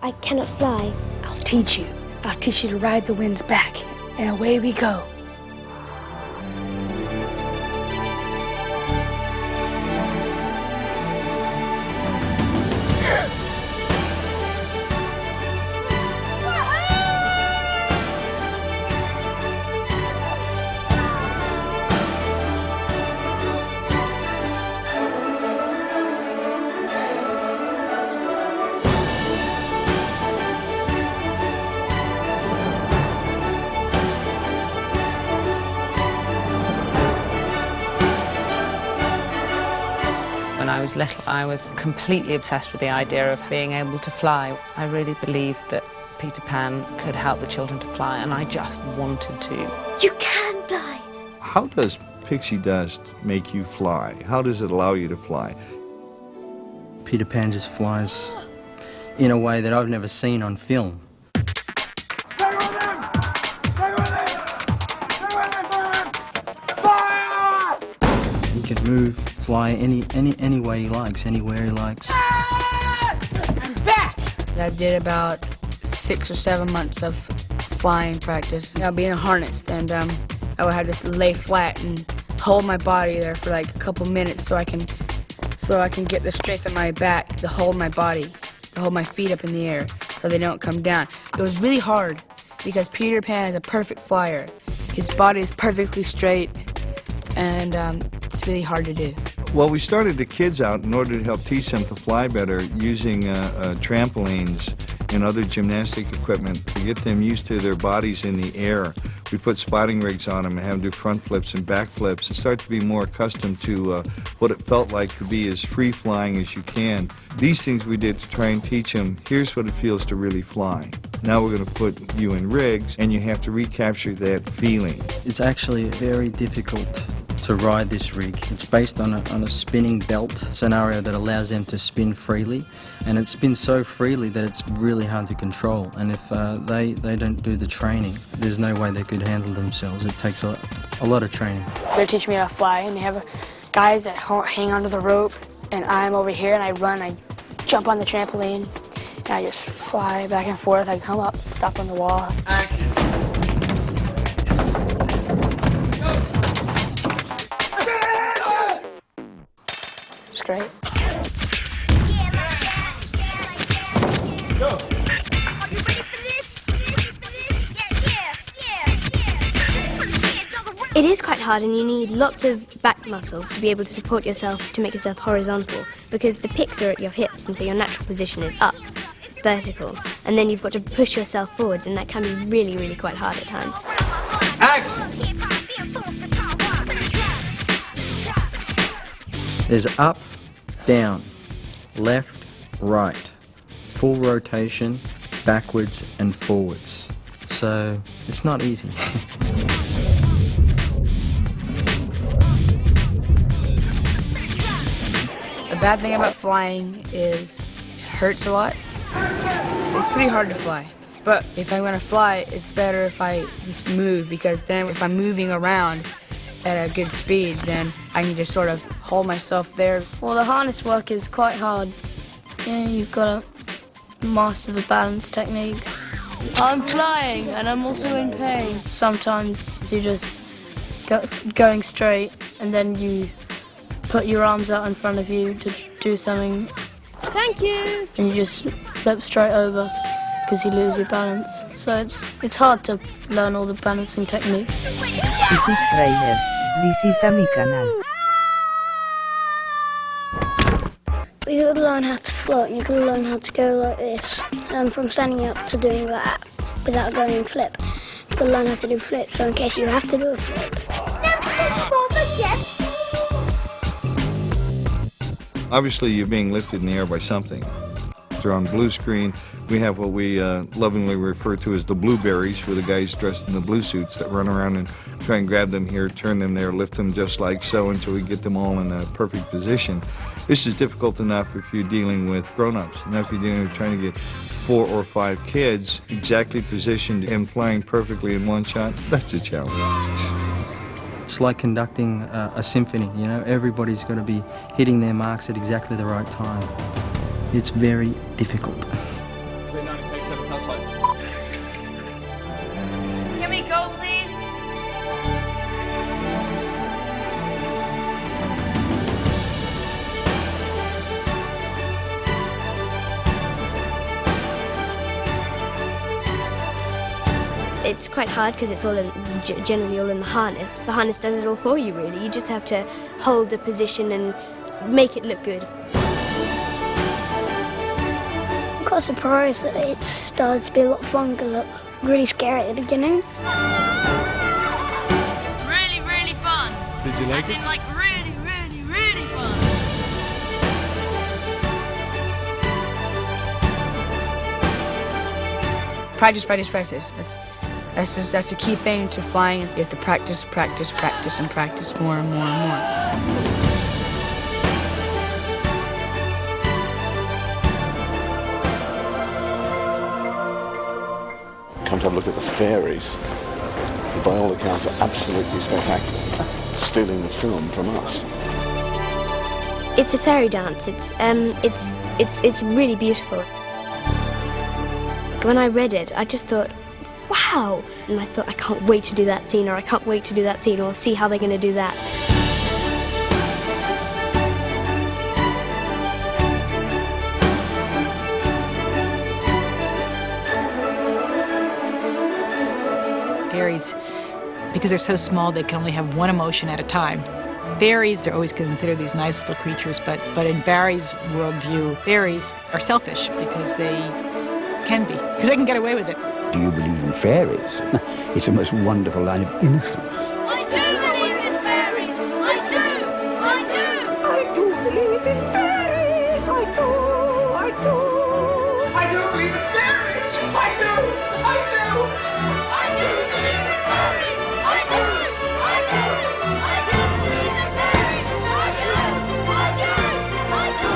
I cannot fly. I'll teach you. I'll teach you to ride the wind's back. And away we go. When I was little, I was completely obsessed with the idea of being able to fly. I really believed that Peter Pan could help the children to fly, and I just wanted to. You can fly! How does pixie dust make you fly? How does it allow you to fly? Peter Pan just flies in a way that I've never seen on film. He can move, fly any way he likes, anywhere he likes. I'm back! I did about 6 or 7 months of flying practice. I'll be in a harness, and I would have to lay flat and hold my body there for like a couple minutes so I can get the strength in my back to hold my body, to hold my feet up in the air so they don't come down. It was really hard because Peter Pan is a perfect flyer. His body is perfectly straight, and it's really hard to do. Well, we started the kids out in order to help teach them to fly better using trampolines and other gymnastic equipment to get them used to their bodies in the air. We put spotting rigs on them and have them do front flips and back flips and start to be more accustomed to what it felt like to be as free-flying as you can. These things we did to try and teach them, here's what it feels to really fly. Now we're going to put you in rigs, and you have to recapture that feeling. It's actually very difficult to ride this rig. It's based on a spinning belt scenario that allows them to spin freely, and it spins so freely that it's really hard to control. And if they don't do the training, there's no way they could handle themselves. It takes a lot of training. They're teaching me how to fly, and they have guys that hang onto the rope, and I'm over here, and I run, I jump on the trampoline, and I just fly back and forth. I come up, stop on the wall. Action. Straight. Go. It is quite hard, and you need lots of back muscles to be able to support yourself, to make yourself horizontal, because the picks are at your hips, and so your natural position is up, vertical, and then you've got to push yourself forwards, and that can be really, really quite hard at times. Action! There's up, down, left, right, full rotation, backwards and forwards. So it's not easy. The bad thing about flying is it hurts a lot. It's pretty hard to fly. But if I'm going to fly, it's better if I just move, because then if I'm moving around at a good speed, then I can just sort of hold myself there. Well, the harness work is quite hard. Yeah, you've got to master the balance techniques. I'm flying and I'm also in pain. Sometimes you just going straight, and then you put your arms out in front of you to do something. Thank you! And you just flip straight over because you lose your balance. So it's hard to learn all the balancing techniques. Tráilers. Visita mi canal. You gotta learn how to float, and you gotta learn how to go like this. From standing up to doing that without going flip. You gotta learn how to do flips, so in case you have to do a flip. Obviously, you're being lifted in the air by something. They're on blue screen. We have what we lovingly refer to as the blueberries, where the guys dressed in the blue suits that run around and try and grab them here, turn them there, lift them just like so until we get them all in a perfect position. This is difficult enough if you're dealing with grown-ups. Now if you're dealing with trying to get 4 or 5 kids exactly positioned and flying perfectly in one shot, that's a challenge. It's like conducting a symphony, you know, everybody's got to be hitting their marks at exactly the right time. It's very difficult. 1987 House Light. Can we go, please? It's quite hard because it's all generally all in the harness. The harness does it all for you, really. You just have to hold the position and make it look good. I'm quite surprised that it started to be a lot of fun because it looked really scary at the beginning. Really, really fun. Did you like As it? in, like, really, really, really fun. Practice, practice, practice. That's the key thing to flying is to practice, practice, practice, and practice more and more and more. Come to have a look at the fairies, who by all accounts are absolutely spectacular, stealing the film from us. It's a fairy dance. It's really beautiful. When I read it, I just thought, wow! And I thought, I can't wait to do that scene, or I can't wait to do that scene, or see how they're going to do that. Fairies, because they're so small, they can only have one emotion at a time. Fairies, they're always considered these nice little creatures, but in Barry's worldview, fairies are selfish because they can be, because they can get away with it. Do you believe in fairies? It's the most wonderful line of innocence. I do believe in fairies. I do. I do believe in fairies. I do. I do believe in fairies! I do! I do! I do believe in fairies. I do. I do. I do believe in fairies. I do. I do. I do.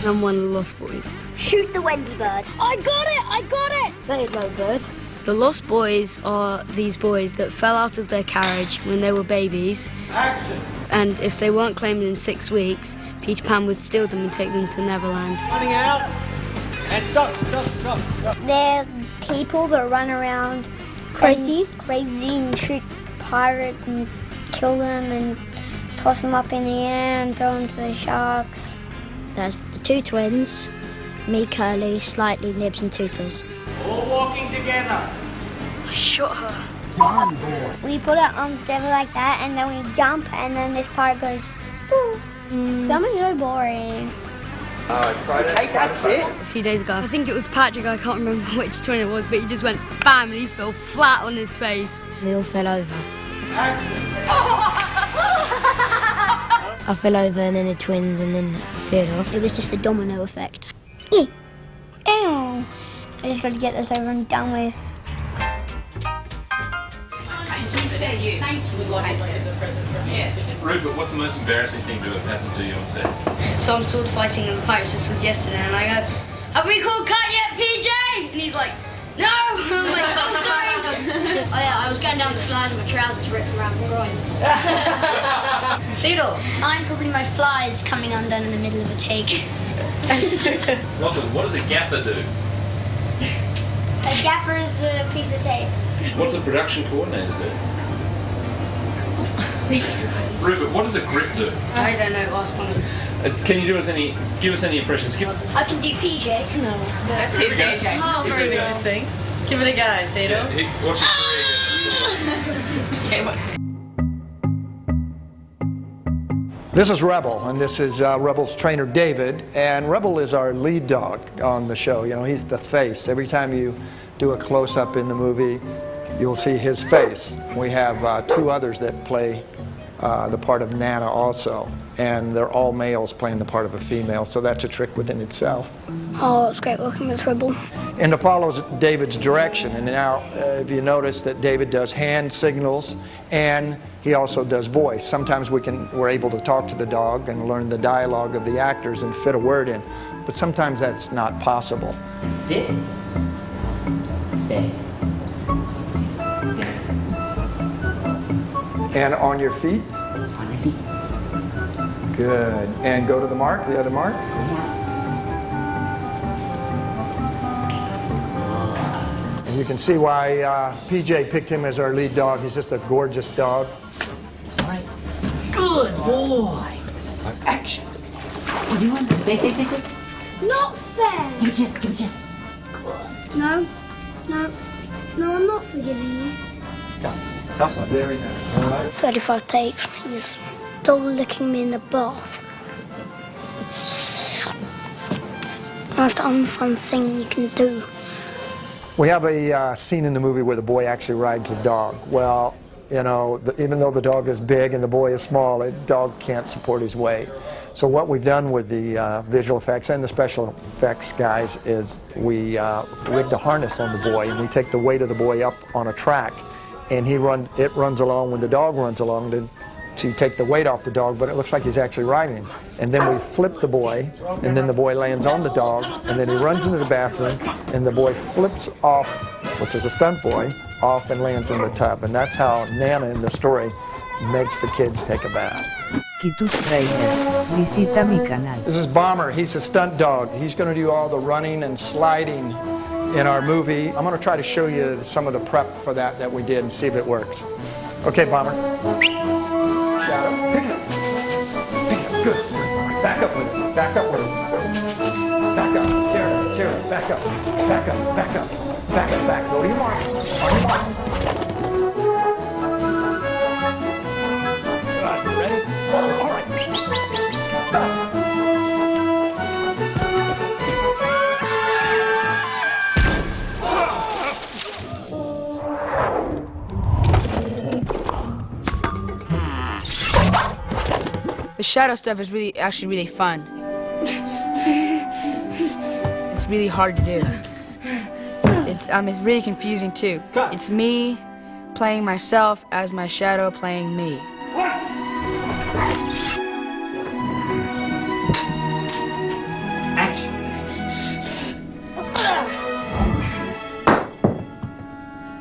I'm one of the Lost Boys. Shoot the Wendy bird. I got it! I got it! Very low bird. The Lost Boys are these boys that fell out of their carriage when they were babies. Action! And if they weren't claimed in 6 weeks, Peter Pan would steal them and take them to Neverland. Running out! And stop! They're people that run around crazy and shoot pirates and kill them and toss them up in the air and throw them to the sharks. There's the two twins, me, Curly, Slightly, Nibs and Tootles. All walking together. I shot her. We put our arms together like that and then we jump and then this part goes boo. Filming so boring. Okay, that's it. A few days ago, I think it was Patrick, I can't remember which twin it was, but he just went bam and he fell flat on his face. We all fell over. Action! I fell over and then the twins and then appeared off. It was just the domino effect. Ew. I just got to get this over and done with. Rupert, what's the most embarrassing thing to have happened to you on set? So I'm sword fighting in the pirates, this was yesterday, and I go, have we called cut yet, PJ? And he's like, no! I'm like, I'm sorry. Oh yeah, I was going down the slide and my trousers ripped around my groin. Theodore. I'm probably my flies coming undone in the middle of a take. Robert, what does a gaffer do? A gaffer is a piece of tape. What's a production coordinator do? Rupert, what does a grip do? I don't know, ask one. Can you give us any impressions? I can do PJ. No. That's it, PJ. Oh, Give it a go. thing. Give it a go, Theodore. Yeah, watch his career again. Okay, watch. This is Rebel, and this is Rebel's trainer David, and Rebel is our lead dog on the show. You know, he's the face. Every time you do a close-up in the movie, you'll see his face. We have two others that play the part of Nana also, and they're all males playing the part of a female, so that's a trick within itself. Oh, it's great working with Rebel. And it follows David's direction. And now, if you notice that David does hand signals and he also does voice. Sometimes we're able to talk to the dog and learn the dialogue of the actors and fit a word in. But sometimes that's not possible. Sit. Stay. And on your feet? On your feet. Good. And go to the mark, the other mark? And you can see why PJ picked him as our lead dog. He's just a gorgeous dog. All right. Good boy. Action. So you want to stay. Not fair! Give a kiss, give a kiss. No, I'm not forgiving you. That's not very nice. All right. 35 takes. He's dog licking me in the bath. Most unfun thing you can do. We have a scene in the movie where the boy actually rides a dog. Well, you know, even though the dog is big and the boy is small, the dog can't support his weight. So what we've done with the visual effects and the special effects guys is we rigged a harness on the boy, and we take the weight of the boy up on a track, and it runs along when the dog runs along to take the weight off the dog, but it looks like he's actually riding. And then we flip the boy, and then the boy lands on the dog, and then he runs into the bathroom, and the boy flips off, which is a stunt boy, off and lands in the tub. And that's how Nana in the story makes the kids take a bath. Visita mi canal. This is Bomber. He's a stunt dog. He's going to do all the running and sliding in our movie. I'm going to try to show you some of the prep for that we did and see if it works. Okay, Bomber. Shadow. Pick it up. Pick it up. Good. Back up with it. Back up with it. Back up. Carry. Back up. Back up. Back up. Back up. Back. Go to your mark. On your mark. Ready? All right. The shadow stuff is actually really fun. It's really hard to do. It's really confusing too. It's me playing myself as my shadow playing me. Action.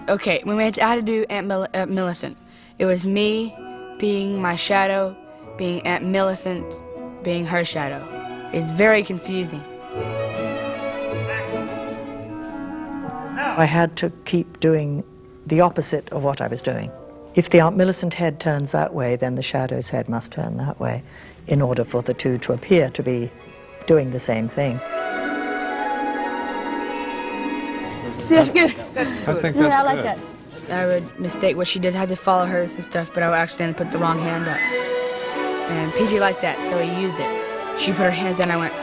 Okay, I had to do Aunt Millicent. It was me being my shadow, being Aunt Millicent, being her shadow. It's very confusing. I had to keep doing the opposite of what I was doing. If the Aunt Millicent head turns that way, then the shadow's head must turn that way in order for the two to appear to be doing the same thing. See, that's good. That's good. I think that's I like good. that. I would mistake what she did. I had to follow hers and stuff, but I would accidentally put the wrong hand up. And PJ liked that, so he used it. She put her hands down, I went.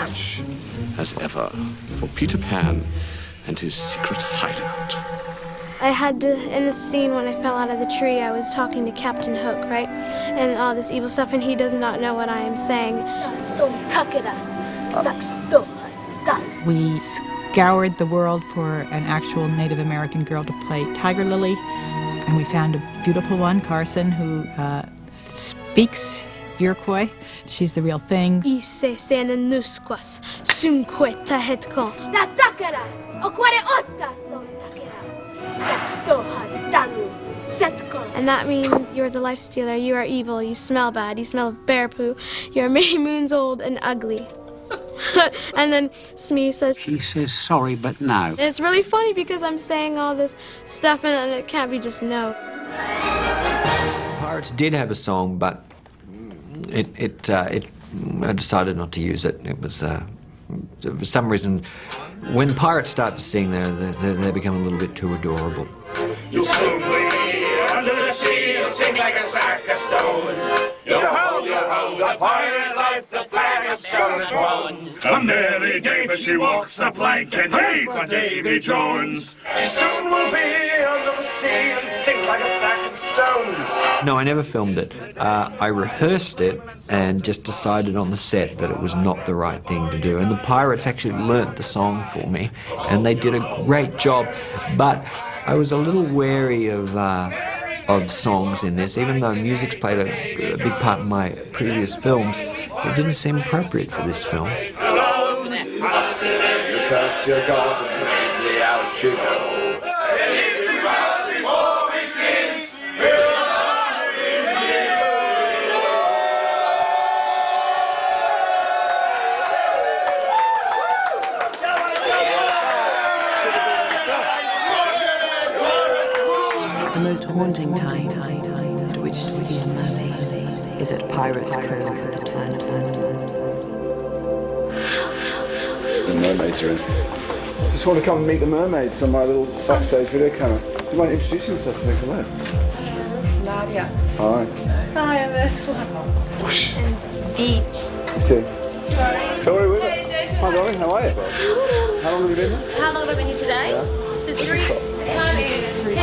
Much as ever for Peter Pan and his secret hideout. I had to, in the scene when I fell out of the tree, I was talking to Captain Hook, right? And all this evil stuff, and he does not know what I am saying. So We scoured the world for an actual Native American girl to play Tiger Lily, and we found a beautiful one, Carson, who speaks Iroquois. She's the real thing. And that means you're the life stealer, you are evil, you smell bad, you smell bear poo, you're many moons old and ugly. And then Smee says, She says sorry, but no. And it's really funny because I'm saying all this stuff and it can't be just no. Pirates did have a song, but I decided not to use it. It was for some reason, when pirates start to sing, they become a little bit too adorable. You'll soon be under the sea, you'll sing like a sack of stones. Yo ho, The pirate life, the flag of skull and bones. A merry day, but she walks the plank, and hey for Davy Jones. She soon will be under the sea and sink like a sack of stones. No, I never filmed it. I rehearsed it and just decided on the set that it was not the right thing to do. And the pirates actually learnt the song for me, and they did a great job. But I was a little wary of songs in this, even though music's played a big part in my previous films. It didn't seem appropriate for this film. Alone, must be there. You curse your God and bravely out you go. The most haunting time at which to see a mermaid is at Pirates Cove at Turn. The mermaids are in. Just want to come and meet the mermaids on my little backstage video camera. Do you mind introducing yourself to me? Hello. Nadia. Hi. Hi, I'm Ursula. Whoosh. And Beach. You see? Tori with it. Jason. Hi, darling. How are you? How long have you been here? How long have I been here today? Yeah. This is 3. Time is 10:02.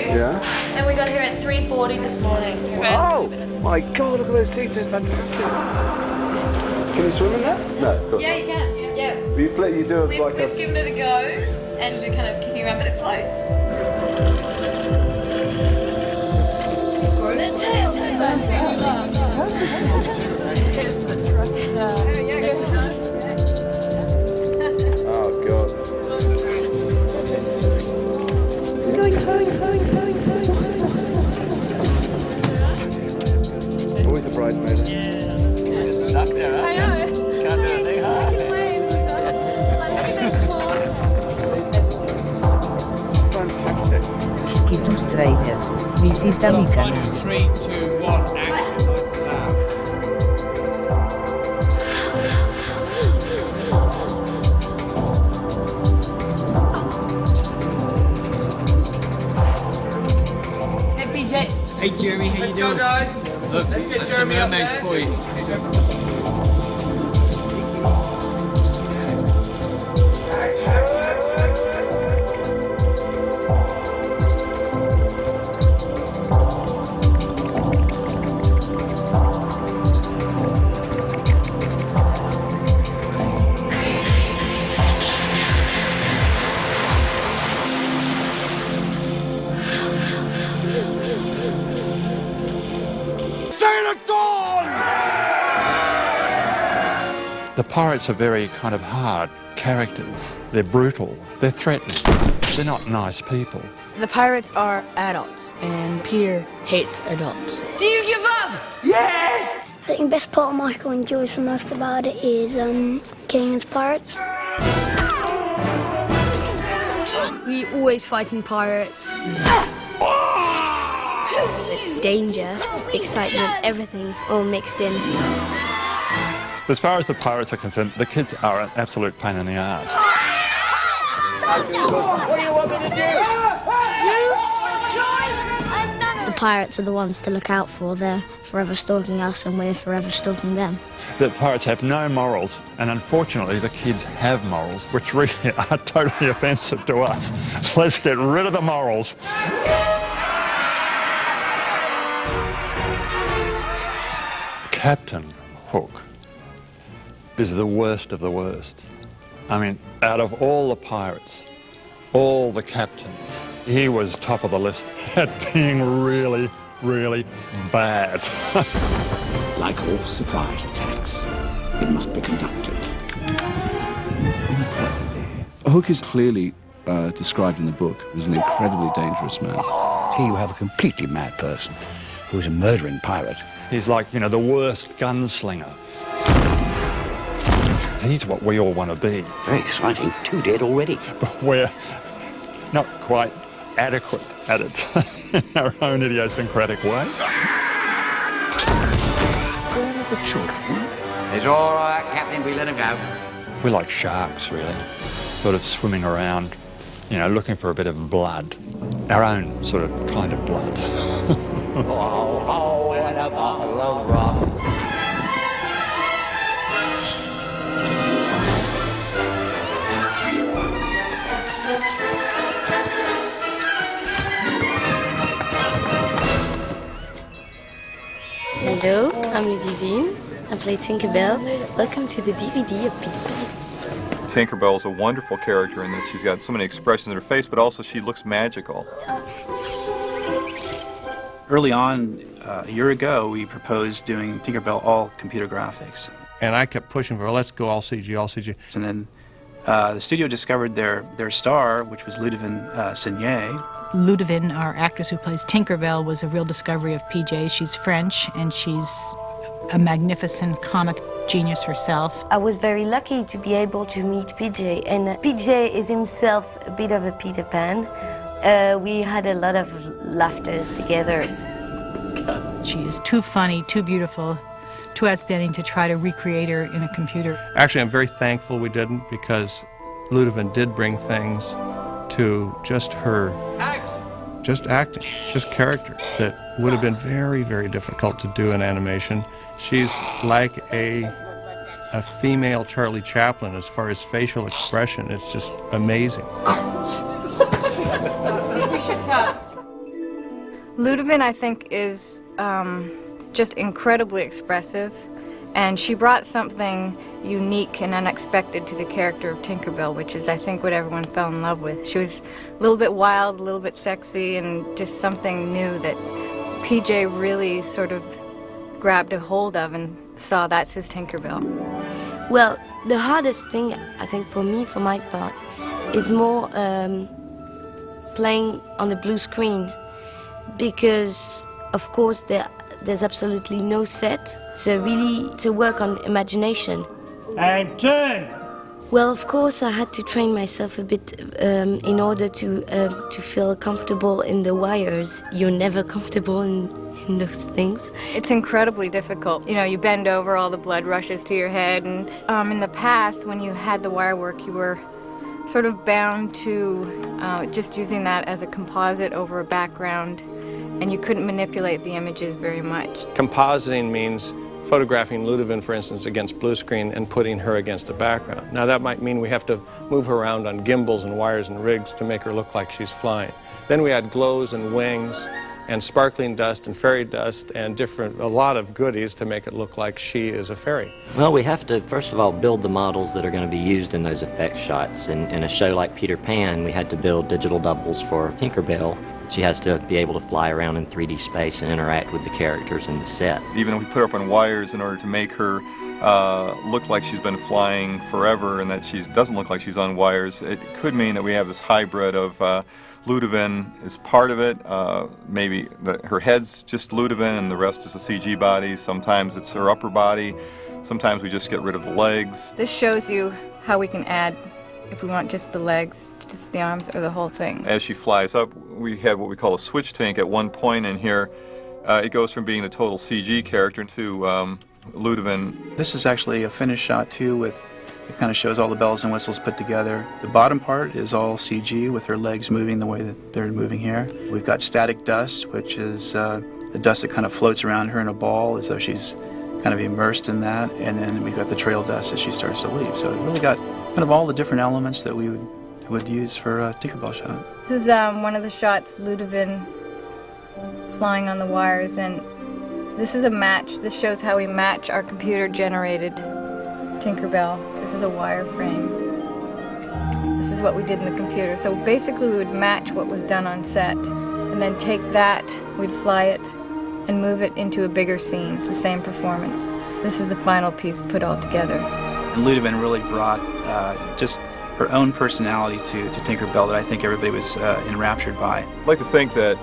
Yeah. And we got here at 3:40 this morning. Oh my God! Look at those teeth. They're fantastic. Can you swim in that? No. Of course Yeah, not. you can. Yeah. You flip. You do We've given it a go and do kind of kicking around, but it floats. Oh God. Always a bridesmaid. You're stuck there, huh? I know. Can't do anything, huh? Fantastic. Y tus trailers. Visita mi canal. 3, 2, 1, action. Hey, PJ. Hey Jeremy, how you doing? Guys. Look, that's some mermaids for you. The pirates are very kind of hard characters. They're brutal. They're threatening. They're not nice people. The pirates are adults, and Peter hates adults. Do you give up? Yes! I think the best part Michael enjoys the most about it is getting as pirates. We're always fighting pirates. It's danger, excitement, everything all mixed in. As far as the pirates are concerned, the kids are an absolute pain in the ass. What do you want me to do? The pirates are the ones to look out for. They're forever stalking us and we're forever stalking them. The pirates have no morals, and unfortunately the kids have morals, which really are totally offensive to us. Let's get rid of the morals. Captain Hook is the worst of the worst. I mean, out of all the pirates, all the captains, he was top of the list at being really, really bad. Like all surprise attacks, it must be conducted improperly. Hook is clearly described in the book as an incredibly dangerous man. Here you have a completely mad person who is a murdering pirate. He's like, you know, the worst gunslinger. He's what we all want to be. Very exciting. 2 dead already. But we're not quite adequate at it in our own idiosyncratic way. Where are the children? It's all right, Captain. We let him go. We're like sharks, really, sort of swimming around, you know, looking for a bit of blood. Our own sort of kind of blood. Oh, and a bottle of rum. I'm Ludivine. I play Tinkerbell. Welcome to the DVD of Peter Pan. Tinkerbell is a wonderful character in this. She's got so many expressions in her face, but also she looks magical. Early on, a year ago, we proposed doing Tinkerbell all computer graphics. And I kept pushing for, let's go all CG, all CG. And then the studio discovered their star, which was Ludivine Cine. Ludivine, our actress who plays Tinkerbell, was a real discovery of PJ. She's French, and she's a magnificent comic genius herself. I was very lucky to be able to meet PJ, and PJ is himself a bit of a Peter Pan. We had a lot of laughters together. She is too funny, too beautiful, too outstanding to try to recreate her in a computer. Actually, I'm very thankful we didn't, because Ludivine did bring things to just her, just acting, just character, that would have been very, very difficult to do in animation. She's like a female Charlie Chaplin as far as facial expression. It's just amazing. Ludivine, I think, is just incredibly expressive, and she brought something unique and unexpected to the character of Tinkerbell, which is, I think, what everyone fell in love with. She was a little bit wild, a little bit sexy, and just something new that PJ really sort of grabbed a hold of and saw that's his Tinkerbell. Well, the hardest thing, I think, for me, for my part, is more playing on the blue screen, because, of course, there's absolutely no set, so really to work on imagination. And turn! Well, of course, I had to train myself a bit in order to feel comfortable in the wires. You're never comfortable in those things. It's incredibly difficult. You know, you bend over, all the blood rushes to your head, and in the past, when you had the wire work, you were sort of bound to just using that as a composite over a background, and you couldn't manipulate the images very much. Compositing means photographing Ludivine, for instance, against blue screen and putting her against a background. Now that might mean we have to move her around on gimbals and wires and rigs to make her look like she's flying. Then we add glows and wings and sparkling dust and fairy dust and a lot of goodies to make it look like she is a fairy. Well, we have to, first of all, build the models that are going to be used in those effect shots. In a show like Peter Pan, we had to build digital doubles for Tinkerbell. She has to be able to fly around in 3D space and interact with the characters in the set. Even if we put her up on wires in order to make her look like she's been flying forever and that she doesn't look like she's on wires, it could mean that we have this hybrid of Ludivine is part of it. Maybe her head's just Ludivine and the rest is a CG body. Sometimes it's her upper body. Sometimes we just get rid of the legs. This shows you how we can add, if we want just the legs, just the arms, or the whole thing. As she flies up, we have what we call a switch tank at one point in here. It goes from being a total CG character to Ludivine. This is actually a finished shot, too, it kind of shows all the bells and whistles put together. The bottom part is all CG with her legs moving the way that they're moving here. We've got static dust, which is the dust that kind of floats around her in a ball as though she's kind of immersed in that. And then we've got the trail dust as she starts to leave. So it really got kind of all the different elements that we would use for a Tinkerbell shot. This is one of the shots, Ludivine flying on the wires, and this is a match. This shows how we match our computer-generated Tinkerbell. This is a wireframe. This is what we did in the computer. So basically we would match what was done on set, and then take that, we'd fly it, and move it into a bigger scene. It's the same performance. This is the final piece put all together. Ludivine really brought just her own personality to Tinkerbell that I think everybody was enraptured by. I'd like to think that,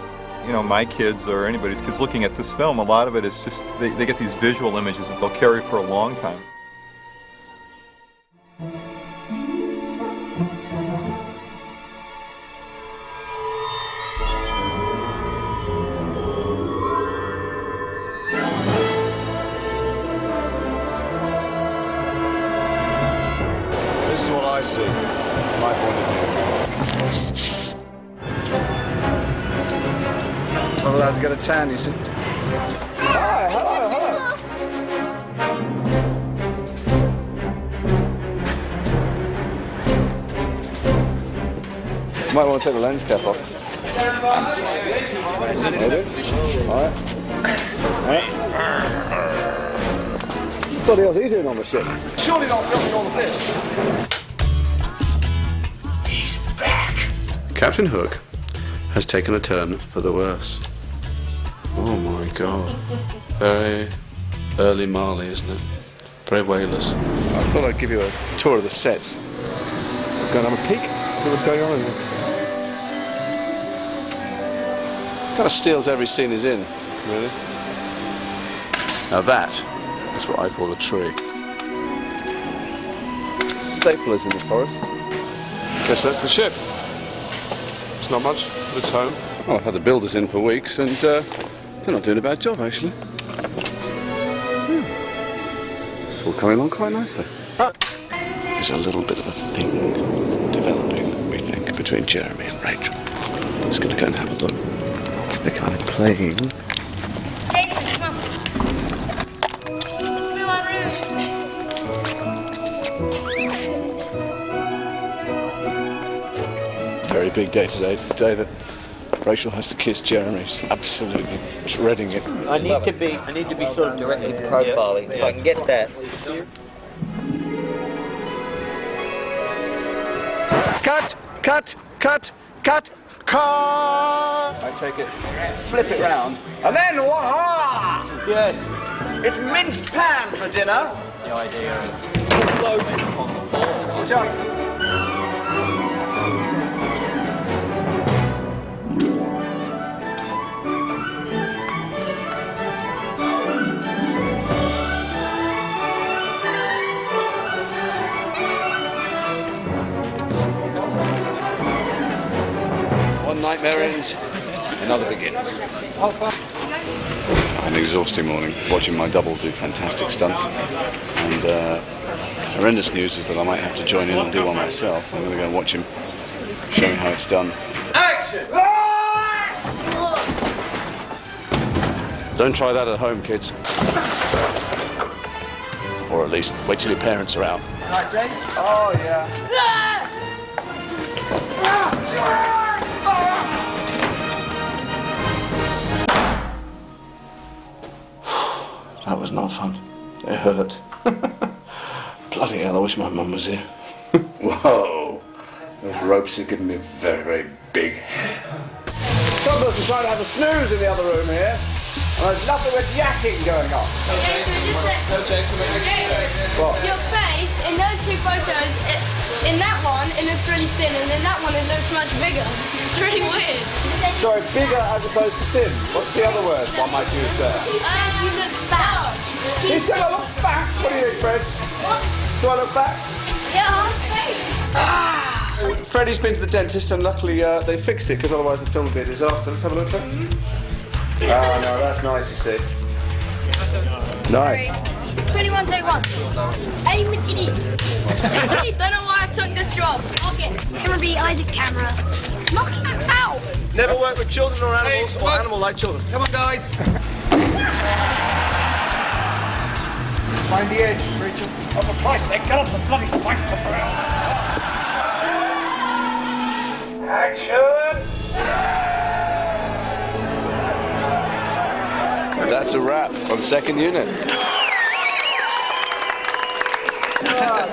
you know, my kids or anybody's kids looking at this film, a lot of it is just they get these visual images that they'll carry for a long time. This is what I see, my point of view. Not allowed to get a tan, you see. Hi, hello, hello. You might want to take the lens cap off. Maybe? All right. What the hell's he doing on the ship? Surely not filming all of this. He's back. Captain Hook has taken a turn for the worse. Oh my God. Very early Marley, isn't it? Very whalers. I thought I'd give you a tour of the sets. Go and have a peek, see what's going on in there. Kind of steals every scene he's in, really. Now that is what I call a tree. Staplers in the forest. Guess that's the ship. It's not much, but it's home. Well, I've had the builders in for weeks, and they're not doing a bad job, actually. It's all coming along quite nicely. There's a little bit of a thing developing, we think, between Jeremy and Rachel. I'm just going to go and have a look. They're kind of playing. Jason, come on. It's Moulin Rouge. Very big day today. It's the day that Rachel has to kiss Jeremy. She's absolutely dreading it. I need to be sort of directly profiling. If I can get that. Cut! Cut! Cut! Cut! Cut! I take it, flip it round, and then waha! Yes. It's minced pan for dinner. The idea is floating on the floor. Just. One nightmare ends, another begins. An exhausting morning, watching my double do fantastic stunts. And horrendous news is that I might have to join in and do one myself. So I'm going to go and watch him show me how it's done. Action! Don't try that at home, kids. Or at least wait till your parents are out. Right, James? Oh, yeah. That was not fun. It hurt. Bloody hell, I wish my mum was here. Whoa. Those ropes have given me a very, very big head. Some person trying to have a snooze in the other room here. And there's nothing with yakking going on. What? Your face in those two photos, in that one it looks really thin, and in that one it looks much bigger. It's really weird. Sorry, bigger as opposed to thin. What's the other word one might use there? You look fat. He said I look fat. What do you think, Fred? What? Do I look fat? Yeah. Freddie's been to the dentist and luckily they fixed it because otherwise the film would be a disaster. Let's have a look at it. Oh no, that's nice, you see. Nice. 21, take one. Hey, Mickey. Don't know why I took this job. Okay. Camera B, Isaac, camera. Knock it out. Never work with children or animals or animal-like children. Come on, guys. Find the edge, Rachel. Oh, for Christ's sake, get off the bloody bike. Action! And that's a wrap on second unit.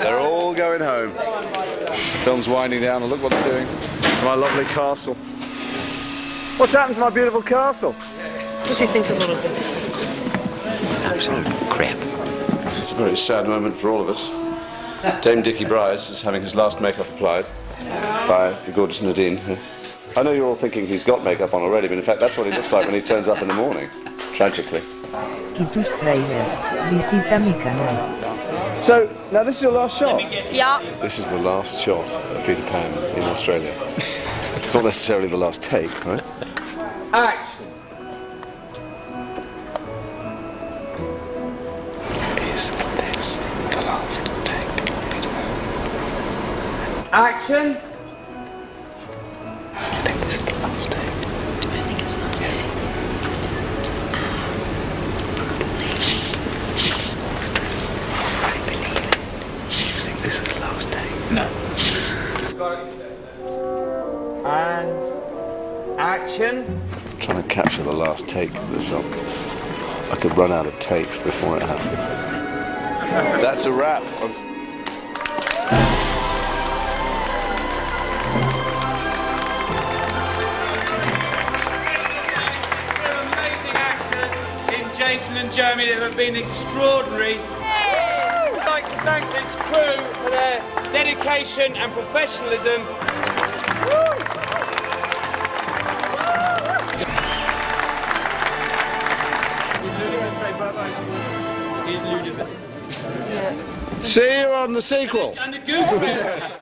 They're all going home. The film's winding down, and look what they're doing to my lovely castle. What's happened to my beautiful castle? What do you think of all of this? Absolute crap. It's a very sad moment for all of us. Dame Dickie Bryce is having his last makeup applied by the gorgeous Nadine. I know you're all thinking he's got makeup on already, but in fact that's what he looks like when he turns up in the morning, tragically. Y tus trailers. Visita mi canal. So, now this is your last shot? Yeah. This is the last shot of Peter Pan in Australia. It's not necessarily the last take, right? Action! Is this the last take, Peter Pan? Action! I think this is the last take. Do I think it's last day? This is the last take. No. And action. I'm trying to capture the last take of this film. I could run out of tape before it happens. That's a wrap. Jason and Jeremy that have been extraordinary. I'd like to thank this crew for their dedication and professionalism. See you on the sequel. And the Google.